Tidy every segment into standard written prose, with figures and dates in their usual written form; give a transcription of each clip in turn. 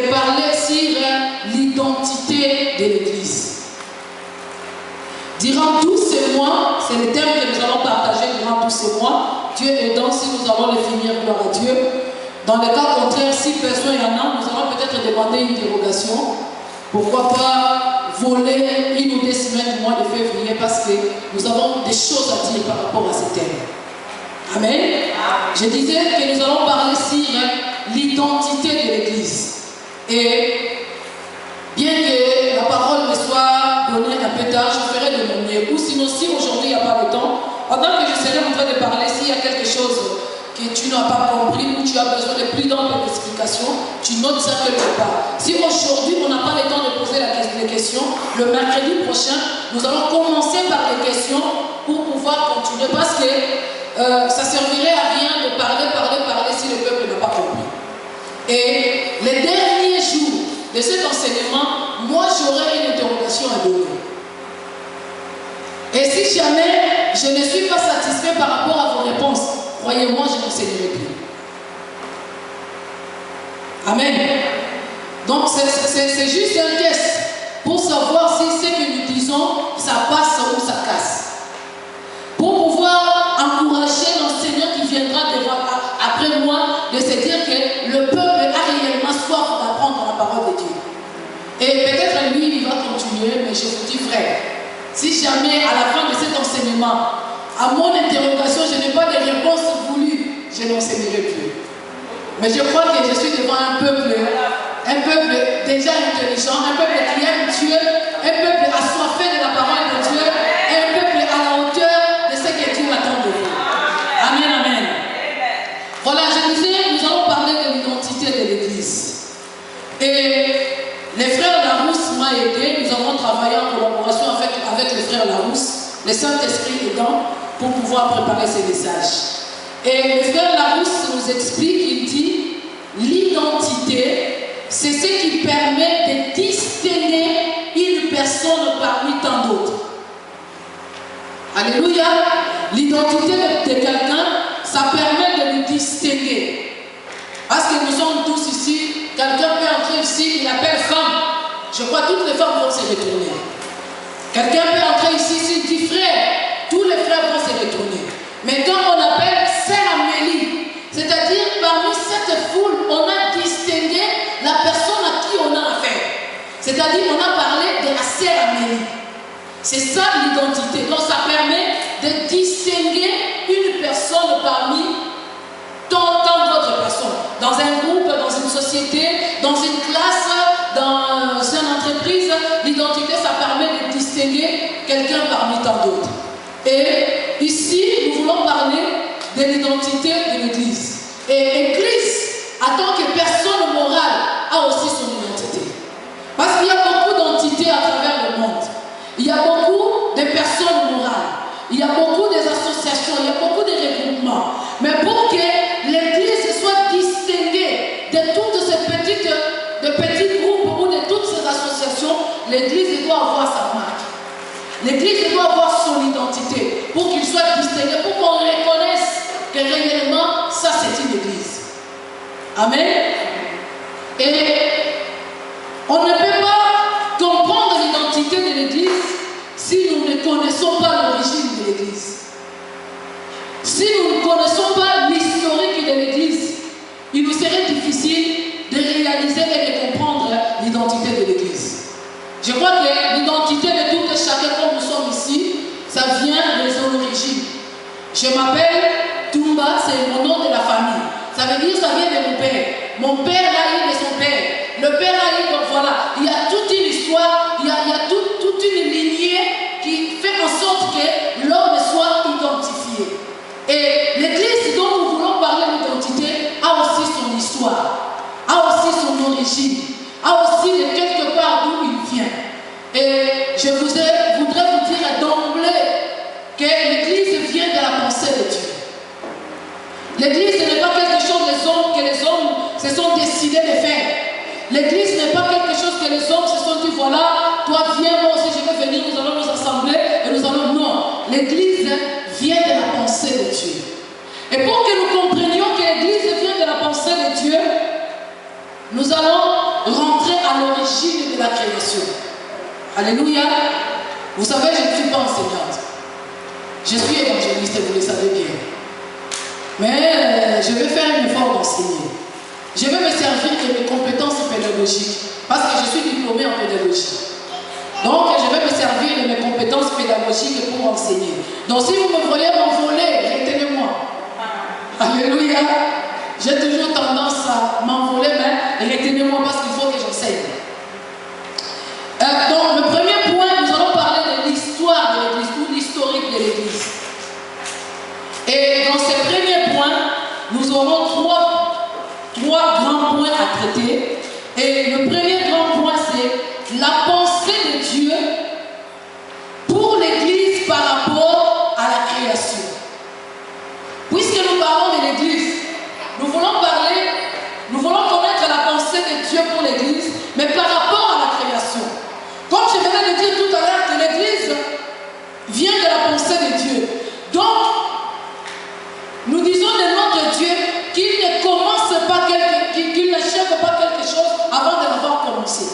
et parler sur l'identité de l'Église. Durant tous ces mois, c'est le thème que nous allons partager durant tous ces mois. Dieu aidant, si nous allons le finir, gloire à Dieu. Dans le cas contraire, si personne y en a, nous allons peut-être demander une dérogation. Pourquoi pas voler 1 ou 2 semaines du mois de février, parce que nous avons des choses à dire par rapport à ce thème. Amen. Je disais que nous allons parler sur l'identité de l'Église. Et bien que la parole me soit donnée un peu tard, je ferai de mon mieux. Ou sinon, si aujourd'hui il n'y a pas de temps, pendant que je serai en train de parler, s'il y a quelque chose que tu n'as pas compris ou tu as besoin de plus d'amples explications, tu notes ça quelque part. Si aujourd'hui on n'a pas le temps de poser les questions, le mercredi prochain, nous allons commencer par les questions pour pouvoir continuer, parce que ça ne servirait à rien de parler si le peuple n'a pas compris. Et les derniers jours de cet enseignement, moi j'aurai une interrogation à donner. Et si jamais je ne suis pas satisfait par rapport à vos réponses, croyez-moi, je n'enseignerai plus. Amen. Donc c'est juste un test pour savoir si ce que nous disons, ça passe ou ça casse. Pour pouvoir encourager l'enseignant qui viendra après moi de se dire que le peuple a réellement soif d'apprendre la parole de Dieu. Et peut-être lui, il va continuer, mais je vous dis frère, si jamais à la fin de cet enseignement, à mon interrogation, je n'ai pas de réponse voulue, je n'enseignerai plus. Mais je crois que je suis devant un peuple déjà intelligent, un peuple qui aime Dieu, un peuple assoiffé de la parole de Dieu, un peuple à la hauteur de ce que Dieu attend de vous. Amen, amen. Voilà, je disais, nous allons parler de l'identité de l'Église. Et les frères Larousse m'ont aidé, nous avons travaillé en collaboration avec les frères Larousse, le Saint-Esprit aidant, pour pouvoir préparer ces messages. Et le frère Larousse nous explique, il dit, l'identité, c'est ce qui permet de distinguer une personne parmi tant d'autres. Alléluia. L'identité de quelqu'un, ça permet de nous distinguer. Parce que nous sommes tous ici, quelqu'un peut entrer ici, il appelle femme. Je crois que toutes les femmes vont se retourner. Quelqu'un peut entrer ici, s'il dit frère, tous les frères vont se retourner. Mais quand on appelle Sœur Amélie, c'est-à-dire parmi cette foule, on a distingué la personne à qui on a affaire. C'est-à-dire on a parlé de la Sœur Amélie. C'est ça l'identité. Donc ça permet de distinguer une personne parmi tant d'autres personnes. Dans un groupe, dans une société, dans une classe, dans une entreprise, l'identité, ça permet de distinguer quelqu'un parmi tant d'autres. Et ici, nous voulons parler de l'identité de l'Église. Et l'Église, en tant que personne morale, a aussi son identité. Parce qu'il y a beaucoup d'entités à travers le monde. Il y a beaucoup de personnes morales. Il y a beaucoup d'associations, il y a beaucoup de regroupements. Mais pour que l'Église soit distinguée de toutes ces petits groupes ou de toutes ces associations, l'Église doit avoir sa marque. L'Église doit avoir son identité pour qu'il soit distingué, pour qu'on reconnaisse que réellement, ça c'est une Église. Amen. Et on ne peut pas comprendre l'identité de l'Église si nous ne connaissons pas l'origine de l'Église. Si nous ne connaissons pas l'historique de l'Église, il nous serait difficile de réaliser et de comprendre l'identité de l'Église. Je crois que l'identité de tout et chacun, comme nous sommes ici, ça vient des origines. Je m'appelle Toumba, c'est mon nom de la famille. Ça veut dire que ça vient de mon père. Mon père a eu de son père. Le père a eu, donc voilà. Il y a toute une histoire, il y a toute une lignée qui fait en sorte que l'homme soit identifié. Et l'Église dont nous voulons parler d'identité a aussi son histoire, a aussi son origine, a aussi de quelque part d'où il vient. Et je voudrais vous dire d'emblée que l'Église vient de la pensée de Dieu. L'Église n'est pas quelque chose que les hommes se sont décidés de faire. L'Église n'est pas quelque chose que les hommes se sont dit, voilà, toi viens, moi aussi je vais venir, nous allons nous assembler et nous allons... Non, l'Église vient de la pensée de Dieu. Et pour que nous comprenions que l'Église vient de la pensée de Dieu, nous allons l'origine de la création. Alléluia. Vous savez, je ne suis pas enseignante. Je suis évangéliste, vous le savez bien. Mais je vais faire un effort d'enseigner. Je vais me servir de mes compétences pédagogiques parce que je suis diplômée en pédagogie. Donc, je vais me servir de mes compétences pédagogiques pour enseigner. Donc, si vous me voyez m'envoler, retenez-moi. Alléluia. J'ai toujours tendance à m'envoler, mais retenez-moi parce qu'il faut que j'enseigne. Donc, le premier point, nous allons parler de l'histoire de l'Église ou l'historique de l'Église. Et dans ces premiers points, nous aurons trois grands points à traiter. Et le premier grand point, c'est la pensée de Dieu pour l'Église par rapport à la création. Puisque nous parlons de l'Église, nous voulons connaître la pensée de Dieu pour l'Église, mais par rapport à la création. Comme je venais de dire tout à l'heure que l'Église vient de la pensée de Dieu. Donc, nous disons de notre Dieu qu'il ne commence pas qu'il n'achève pas quelque chose avant de l'avoir commencé.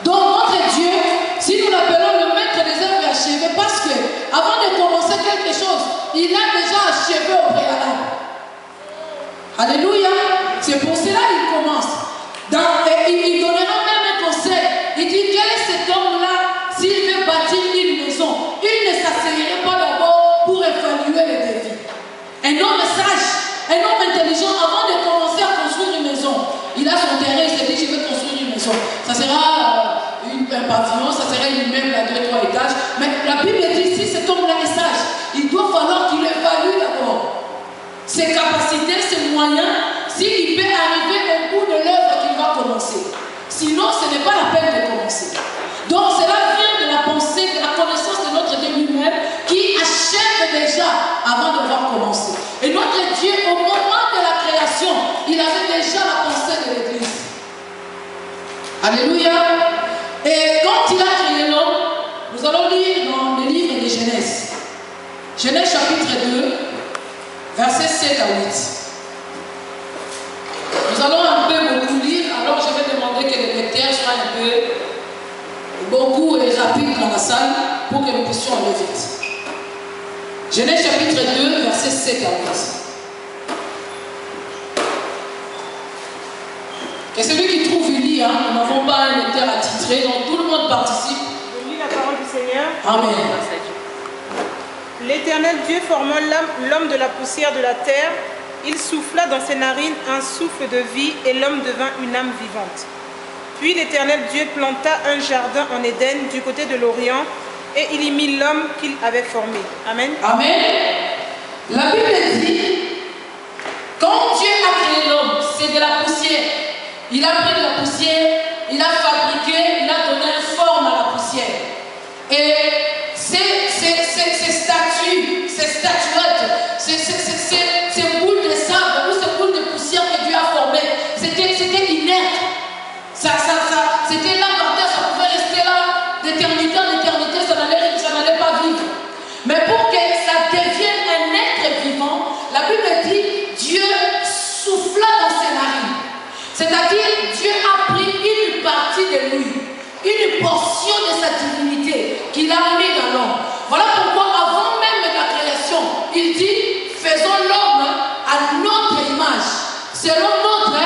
Donc notre Dieu, si nous l'appelons le maître des œuvres achevées, parce que avant de commencer quelque chose, il a déjà achevé au préalable. Alléluia. C'est pour cela qu'il commence. Il donnera même un conseil. Il dit, quel est cet homme-là, s'il veut bâtir une maison, il ne s'asseyerait pas d'abord pour évaluer les défis. Un homme sage, un homme intelligent, avant de commencer à construire une maison, il a son terrain, il s'est dit, je vais construire une maison. Ça sera un pavillon, ça sera une immeuble à 2-3 étages. Mais la Bible dit, si cet homme-là est sage, il doit falloir qu'il évalue d'abord ses capacités, ses moyens, s'il peut arriver au bout de l'œuvre qu'il va commencer. Sinon, ce n'est pas la peine de commencer. Donc, cela vient de la pensée, de la connaissance de notre Dieu lui-même qui achève déjà avant de voir commencer. Et notre Dieu, au moment de la création, il avait déjà la pensée de l'Église. Alléluia. Et quand il a créé l'homme, nous allons lire dans le livre de Genèse. Genèse chapitre 2, versets 7 à 8. Nous allons un peu beaucoup lire, alors je vais demander que le lecteur soit un peu beaucoup et rapide dans la salle pour que nous puissions aller vite. Genèse chapitre 2, versets 7 à 8. Et celui qui trouve, il lit, nous n'avons pas un lecteur attitré, donc tout le monde participe. Je lis la parole du Seigneur. Amen. L'Éternel Dieu formant l'homme de la poussière de la terre, il souffla dans ses narines un souffle de vie et l'homme devint une âme vivante. Puis l'Éternel Dieu planta un jardin en Éden du côté de l'Orient et il y mit l'homme qu'il avait formé. Amen. Amen. La Bible dit, quand Dieu a créé l'homme, c'est de la poussière. Il a pris de la poussière, il a fabriqué, il a donné une forme à la poussière. Et ces statues, ces statuettes, ces boules de sable ou ces boules de poussière que Dieu a formées, c'était inerte. C'était là par terre, ça pouvait rester là d'éternité en éternité, ça n'allait pas vivre. Mais pour que ça devienne un être vivant, la Bible dit, Dieu souffla dans ses narines. C'est-à-dire, Dieu a pris une partie de lui, une portion de sa divinité qu'il a mis dans l'homme. Voilà pourquoi, avant même la création, il dit, faisons l'homme à notre image, selon notre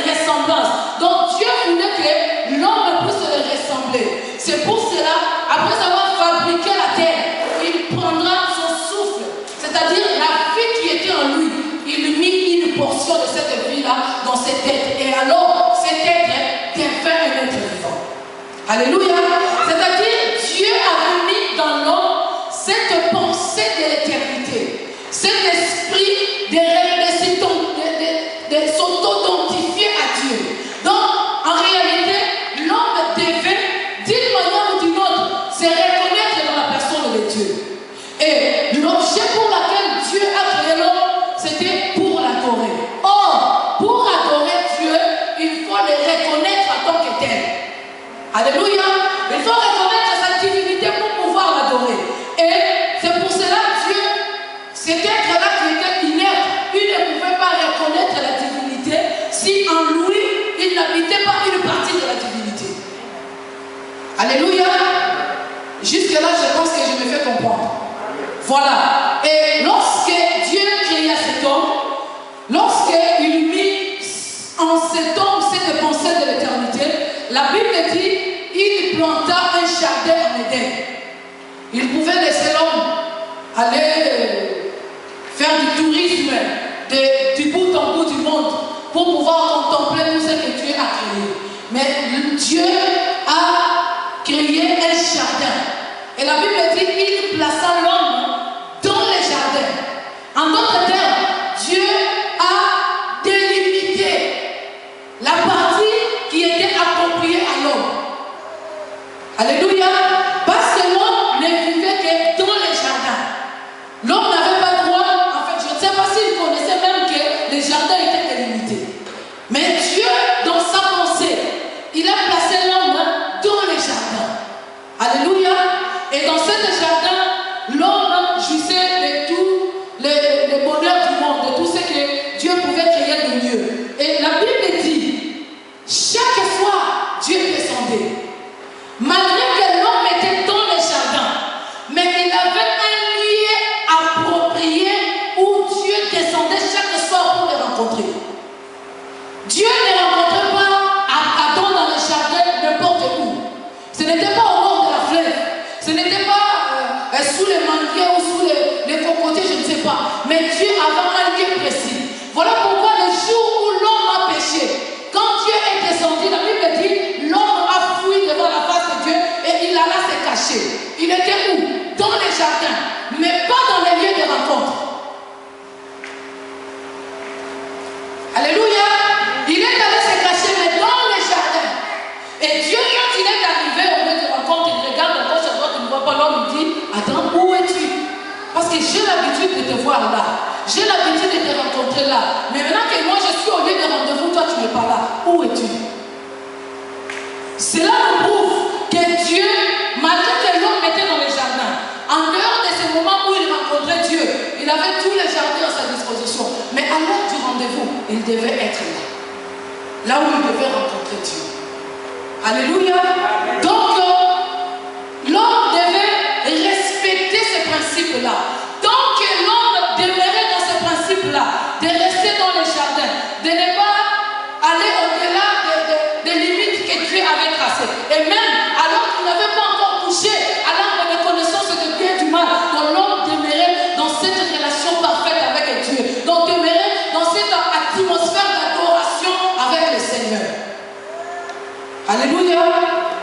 ressemblance. Donc Dieu voulait que l'homme puisse le ressembler. C'est pour cela, après avoir fabriqué la terre, il prendra son souffle, c'est-à-dire la vie qui était en lui. Il mit une portion de cette vie-là dans cet être. Et alors, cet être devint un être vivant. Alléluia. C'est-à-dire, Dieu avait mis dans l'homme cette pensée de l'éternité, cet esprit de s'auto-identifier à Dieu. Donc, en réalité, l'homme devait, d'une manière ou d'une autre, se reconnaître dans la personne de Dieu. Et l'objet pour lequel Dieu a créé l'homme, c'était pour l'adorer. Or, pour adorer Dieu, il faut le reconnaître en tant que tel. Alléluia. Il faut reconnaître sa divinité pour pouvoir l'adorer. Et c'est pour cela que Dieu, cet être-là qui était inerte, il ne pouvait pas reconnaître la divinité si en lui, il n'habitait pas une partie de la divinité. Alléluia. Jusque-là, je pense que je me fais comprendre. Voilà. Et lorsque Dieu créa cet homme, lorsqu'il mit en cet homme cette pensée de l'éternité, la Bible dit, il planta un jardin en Éden. Il pouvait laisser l'homme aller faire du tourisme du bout en bout du monde pour pouvoir contempler tout ce que Dieu a créé. Mais Dieu a créé un jardin. Et la Bible dit, il plaça l'homme dans le jardin. En d'autres termes, Dieu a délimité la partie qui était appropriée à l'homme. Alléluia. Parce que l'homme ne vivait que dans les jardins. L'homme n'avait pas droit, en fait, je ne sais pas s'il connaissait même que les jardins étaient délimités. Mais Dieu, dans sa pensée, il a placé l'homme dans les jardins. Alléluia. Et dans ce jardin, l'homme jouissait de tout le bonheur du monde, de tout ce que Dieu pouvait créer de mieux. Et la Bible dit, chaque fois, Dieu descendait. Malgré que l'homme était dans les jardins, mais il avait un lieu approprié où Dieu descendait chaque soir pour les rencontrer. Dieu ne rencontrait pas Adam dans le jardin n'importe où. Ce n'était pas au bord de la fleuve, ce n'était pas sous les manguiers ou sous les cocotiers, je ne sais pas. Mais Dieu avait un lieu précis. Voilà pourquoi le jour où l'homme a péché, quand Dieu est descendu, la Bible dit, l'homme a fui devant la face de Dieu et il alla se cacher. Il était où? Dans les jardins, mais pas dans les lieux de rencontre. Alléluia. Il est allé se cacher, mais dans les jardins. Et Dieu, quand il est arrivé au lieu de rencontre, il regarde à gauche à droite, il ne voit pas l'homme, il dit, attends, où es-tu? Parce que j'ai l'habitude de te voir là. J'ai l'habitude de te rencontrer là. Mais maintenant que moi je suis au lieu de rendez-vous, toi tu n'es pas là. Où es-tu? Cela nous prouve que Dieu, malgré que l'homme était dans les jardins, en dehors de ce moment où il rencontrait Dieu, il avait tous les jardins à sa disposition. Mais à l'heure du rendez-vous, il devait être là. Là où il devait rencontrer Dieu. Alléluia. Donc, l'homme devait respecter ce principe-là. Tant que l'homme demeurait dans ce principe-là, de rester dans les jardins, de ne pas aller au-delà des limites que Dieu avait tracées. Et même alors qu'il n'avait pas encore touché à l'arbre de connaissance de bien et du mal, donc l'homme demeurait dans cette relation parfaite avec Dieu. Donc demeurait dans cette atmosphère d'adoration avec le Seigneur. Alléluia.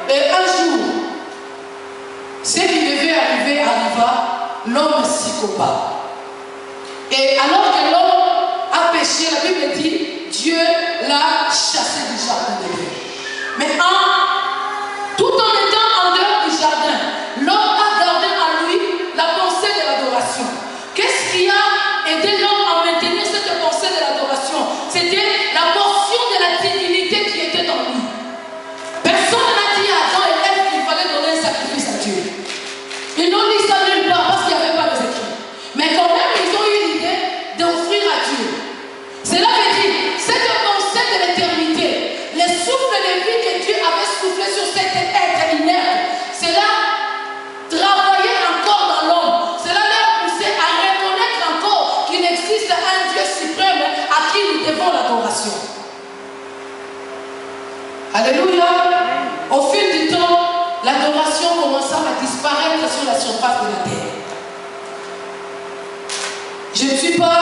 Et un jour, ce qui devait arriver arriva, l'homme psychopathe. Et alors que l'homme a péché, la Bible dit, Dieu l'a chassé du jardin de Dieu. Mais tout en étant en dehors du jardin, l'homme a gardé en lui la pensée de l'adoration. Qu'est-ce qui a aidé l'homme à maintenir cette pensée de l'adoration? C'était la portion de la divinité qui était en lui. Personne n'a dit à Adam et Ève qu'il fallait donner un sacrifice à Dieu. Ils n'ont dit ça nulle part parce qu'il n'y avait pas les écrits. Mais quand même, ils ont eu l'idée d'offrir à Dieu. Cela veut dire, cette pensée de l'éternité, les souffles de vie que Dieu avait soufflé sur cet être inerte, cela travaillait encore dans l'homme. Cela leur poussait à reconnaître encore qu'il existe un Dieu suprême à qui nous devons l'adoration. Alléluia. Au fil du temps, l'adoration commença à disparaître sur la surface de la terre. Je ne suis pas,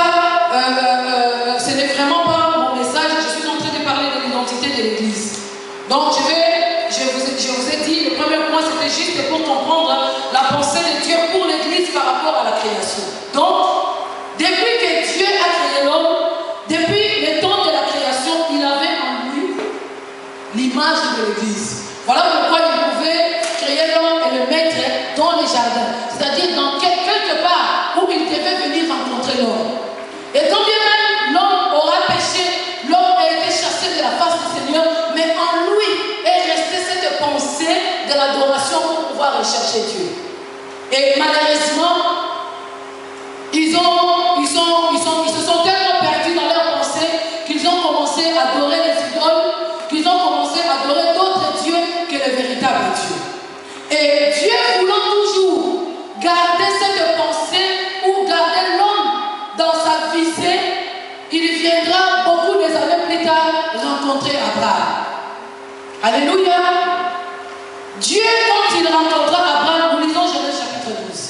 ce n'est vraiment pas mon message, je suis en train de parler de l'identité de l'Église. Donc je vous ai dit, le premier point c'était juste pour comprendre la pensée de Dieu pour l'Église par rapport à la création. Donc, depuis que Dieu a créé l'homme, depuis le temps de la création, il avait en lui l'image de l'Église. Voilà pourquoi il pouvait créer l'homme et le mettre dans les jardins, c'est-à-dire dans quelque part où il devait venir rencontrer l'homme. Et quand bien même l'homme aura péché, l'homme a été chassé de la face du Seigneur, mais en lui est restée cette pensée de l'adoration pour pouvoir rechercher Dieu. Et malheureusement, ils se sont tellement perdus dans leur pensée qu'ils ont commencé à adorer les idoles, qu'ils ont commencé à adorer d'autres dieux que le véritable Dieu. Et Dieu voulant toujours garder cette pensée ou garder l'homme dans sa visée, il viendra beaucoup des années plus tard rencontrer Abraham. Alléluia. Dieu, quand il rencontra Abraham, nous lisons Genèse chapitre 12.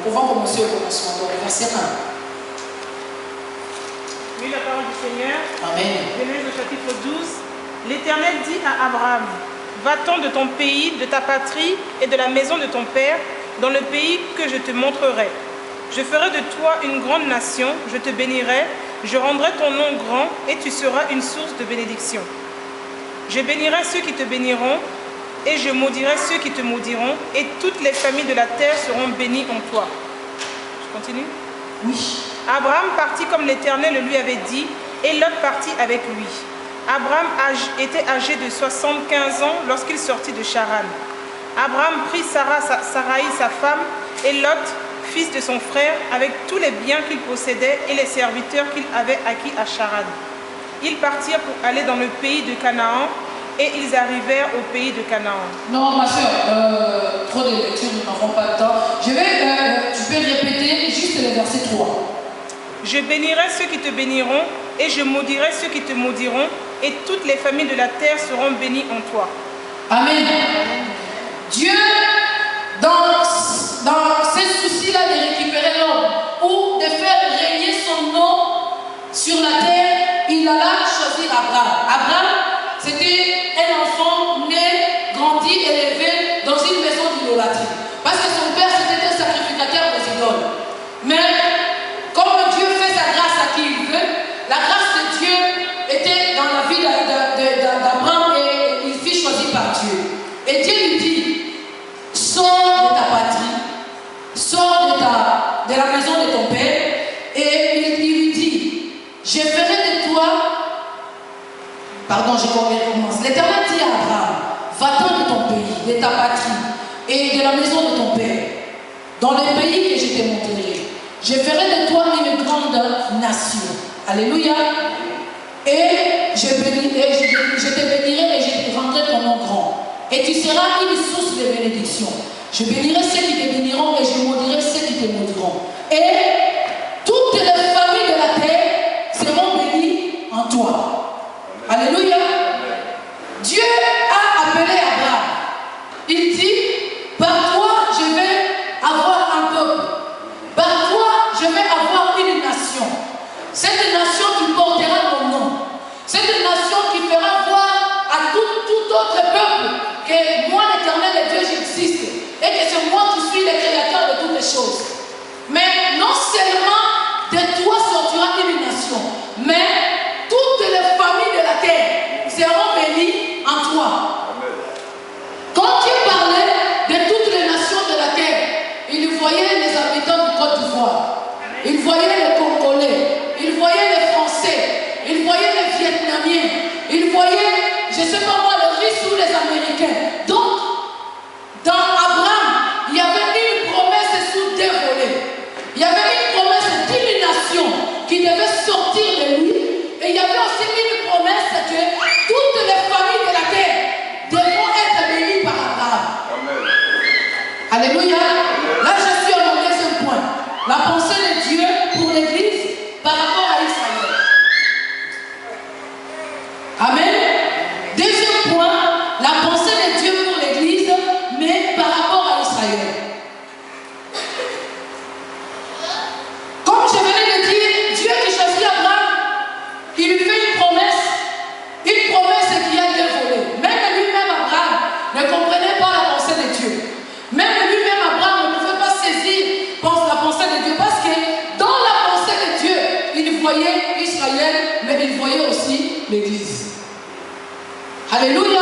Nous pouvons commencer au commencement, donc verset 1. Oui, la parole du Seigneur. Amen. Genèse au chapitre 12. L'Éternel dit à Abraham, va-t'en de ton pays, de ta patrie et de la maison de ton père, dans le pays que je te montrerai. Je ferai de toi une grande nation, je te bénirai, je rendrai ton nom grand et tu seras une source de bénédiction. Je bénirai ceux qui te béniront et je maudirai ceux qui te maudiront et toutes les familles de la terre seront bénies en toi. Je continue? Oui. Abraham partit comme l'Éternel le lui avait dit et Lot partit avec lui. Abraham était âgé de 75 ans lorsqu'il sortit de Charan. Abraham prit Sarai sa femme et Lot, fils de son frère, avec tous les biens qu'il possédait et les serviteurs qu'il avait acquis à Charan. Ils partirent pour aller dans le pays de Canaan et ils arrivèrent au pays de Canaan. Non, ma soeur, trop de lectures, nous n'avons pas le temps. Tu peux répéter juste le verset 3. Je bénirai ceux qui te béniront et je maudirai ceux qui te maudiront et toutes les familles de la terre seront bénies en toi. Amen. Dieu, dans ces soucis-là de récupérer l'homme ou de faire régner son nom sur la terre, il alla choisir Abraham. Abraham, c'était un enfant né, grandi, élevé dans une maison d'idolâtrie. Parce que son père, c'était un sacrificateur des idoles. Mais comme Dieu fait sa grâce à qui il veut, la grâce de Dieu était dans la vie d'Abraham et il fut choisi par Dieu. Et Dieu lui dit, sors de ta patrie, sors de la maison de ton père, et il lui dit, je ferai de toi, pardon, je recommence. L'Éternel dit à Abraham, va-t'en de ton pays, de ta patrie, et de la maison de ton père, dans le pays que je te montrerai. Je ferai de toi une grande nation. Alléluia. Et je te bénirai et je te rendrai ton nom grand. Et tu seras une source de bénédiction. Je bénirai ceux qui te béniront et je maudirai ceux qui te maudiront. Et toutes les familles de la terre seront bénies en toi. Alléluia. Dieu a appelé Abraham. Il dit, par toi je vais avoir un peuple. Par toi je vais avoir une nation. Cette nation qui portera mon nom. Cette nation qui fera voir à tout autre peuple que moi, l'Éternel et Dieu, j'existe. Et que c'est moi qui suis le créateur de toutes les choses. Mais non seulement de toi sortira une nation, mais toutes les familles de la terre seront bénies en toi. Quand Dieu parlait de toutes les nations de la terre, il voyait les habitants du Côte d'Ivoire. Il voyait les Congolais, il voyait les Français, il voyait les Vietnamiens, il voyait, je ne sais pas moi, les Russes ou les Américains. Donc, dans Abraham, il y avait une promesse sous des volets. Il y avait une promesse d'une nation qui devait sortir de lui. Et il y avait aussi une promesse que toutes les familles de la terre devront être bénies par Abraham. Amen. Alléluia. Là, je suis à mon deuxième point. La pensée de Dieu pour l'Église par rapport à Israël. Amen. Deuxième point, la pensée de Dieu pour l'Église, mais par rapport à Israël. Comme je venais de dire, Dieu qui choisit Abraham, il lui fait une promesse qui a dévolé. Même lui-même, Abraham, ne comprenait pas la pensée de Dieu. Même lui-même, Abraham, ne pouvait pas saisir la pensée de Dieu, parce que dans la pensée de Dieu, il voyait Israël, mais il voyait aussi l'Église. Alléluia.